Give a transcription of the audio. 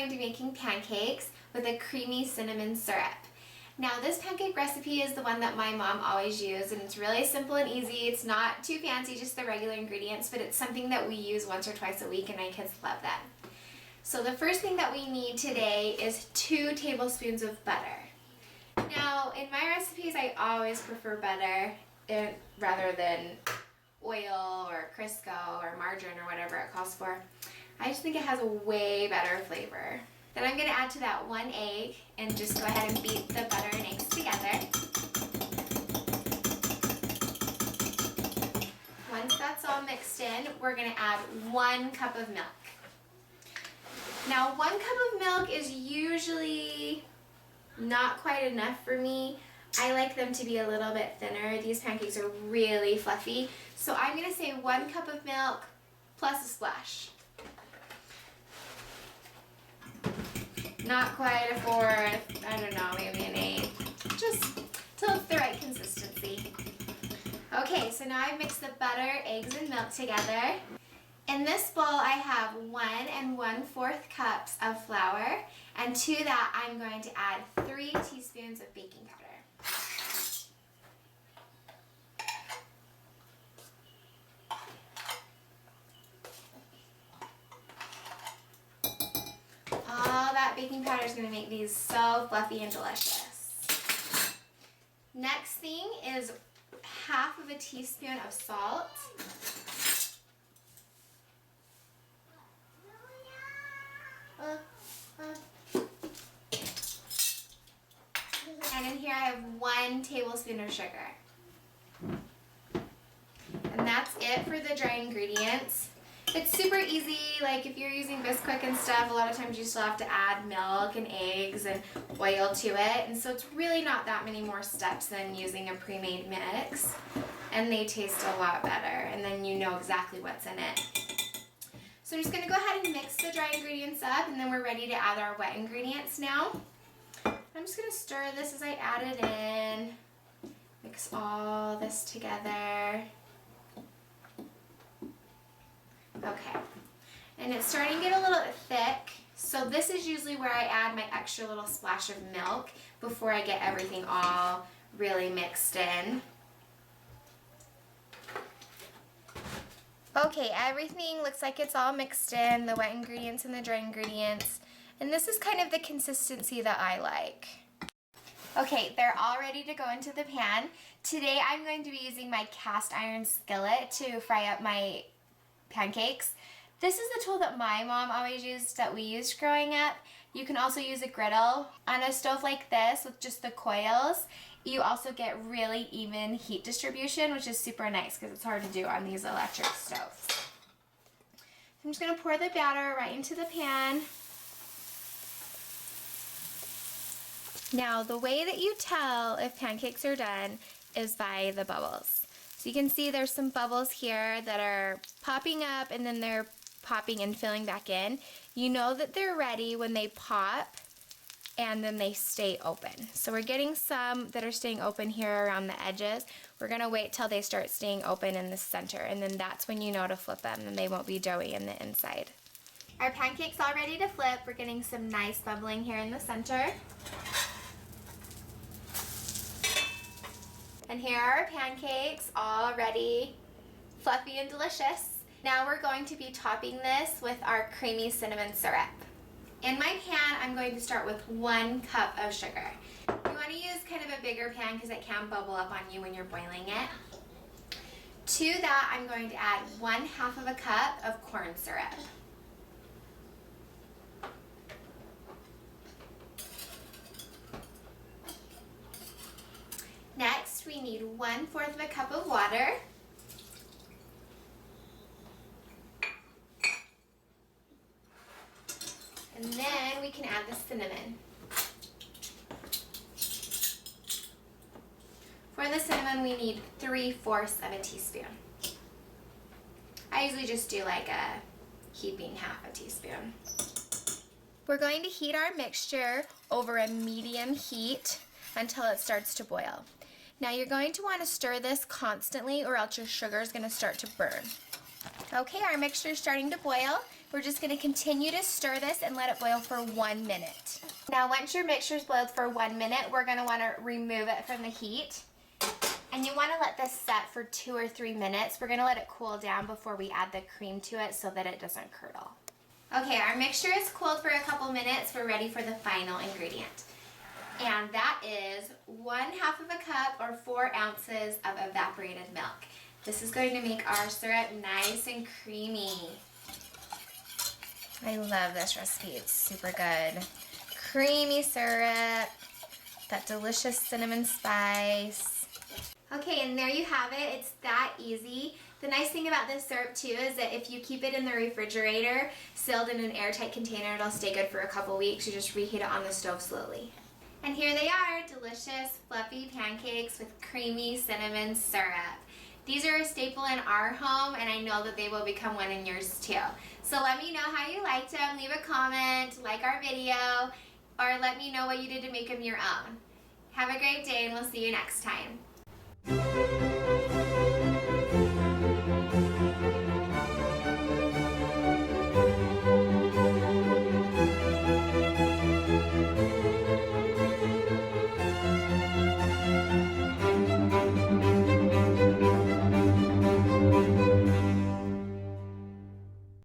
going to be making pancakes with a creamy cinnamon syrup. Now this pancake recipe is the one that my mom always used, and it's really simple and easy. It's not too fancy, just the regular ingredients, but it's something that we use once or twice a week and my kids love that. So the first thing that we need today is 2 tablespoons of butter. Now in my recipes I always prefer butter rather than oil or Crisco or margarine or whatever it calls for. I just think it has a way better flavor. Then I'm going to add to that 1 egg and just go ahead and beat the butter and eggs together. Once that's all mixed in, we're going to add 1 cup of milk. Now 1 cup of milk is usually not quite enough for me. I like them to be a little bit thinner. These pancakes are really fluffy. So I'm going to say 1 cup of milk plus a splash. Not quite a 1/4, I don't know, maybe an 1/8. Just till it's the right consistency. Okay, so now I've mixed the butter, eggs, and milk together. In this bowl I have 1 1/4 cups of flour, and to that I'm going to add 3 teaspoons of baking powder. All that baking powder is going to make these so fluffy and delicious. Next thing is 1/2 teaspoon of salt. And in here I have 1 tablespoon of sugar. And that's it for the dry ingredients. It's super easy, like if you're using Bisquick and stuff, a lot of times you still have to add milk and eggs and oil to it. And so it's really not that many more steps than using a pre-made mix. And they taste a lot better, and then you know exactly what's in it. So I'm just going to go ahead and mix the dry ingredients up, and then we're ready to add our wet ingredients now. I'm just going to stir this as I add it in. Mix all this together. Okay, and it's starting to get a little bit thick, so this is usually where I add my extra little splash of milk before I get everything all really mixed in. Okay, everything looks like it's all mixed in, the wet ingredients and the dry ingredients, and this is kind of the consistency that I like. Okay, they're all ready to go into the pan. Today I'm going to be using my cast iron skillet to fry up my pancakes. This is the tool that my mom always used, that we used growing up. You can also use a griddle. On a stove like this with just the coils, you also get really even heat distribution, which is super nice because it's hard to do on these electric stoves. I'm just going to pour the batter right into the pan. Now the way that you tell if pancakes are done is by the bubbles. So you can see there's some bubbles here that are popping up and then they're popping and filling back in. You know that they're ready when they pop and then they stay open. So we're getting some that are staying open here around the edges. We're going to wait till they start staying open in the center, and then that's when you know to flip them and they won't be doughy in the inside. Our pancakes all ready to flip. We're getting some nice bubbling here in the center. And here are our pancakes, all ready, fluffy and delicious. Now we're going to be topping this with our creamy cinnamon syrup. In my pan, I'm going to start with 1 cup of sugar. You want to use kind of a bigger pan because it can bubble up on you when you're boiling it. To that, I'm going to add 1/2 cup of corn syrup. Next, we need 1/4 cup of water. And then we can add the cinnamon. For the cinnamon, we need 3/4 teaspoon. I usually just do like a heaping 1/2 teaspoon. We're going to heat our mixture over a medium heat until it starts to boil. Now you're going to want to stir this constantly or else your sugar is going to start to burn. Okay, our mixture is starting to boil. We're just going to continue to stir this and let it boil for 1 minute. Now once your mixture's boiled for 1 minute, we're going to want to remove it from the heat. And you want to let this set for 2 or 3 minutes. We're going to let it cool down before we add the cream to it so that it doesn't curdle. Okay, our mixture is cooled for a couple minutes. We're ready for the final ingredient. And that is 1/2 of a cup or 4 ounces of evaporated milk. This is going to make our syrup nice and creamy. I love this recipe. It's super good. Creamy syrup, that delicious cinnamon spice. Okay, and there you have it. It's that easy. The nice thing about this syrup too is that if you keep it in the refrigerator, sealed in an airtight container, it'll stay good for a couple weeks. You just reheat it on the stove slowly. And here they are, delicious, fluffy pancakes with creamy cinnamon syrup. These are a staple in our home, and I know that they will become one in yours too. So let me know how you liked them. Leave a comment, like our video, or let me know what you did to make them your own. Have a great day, and we'll see you next time.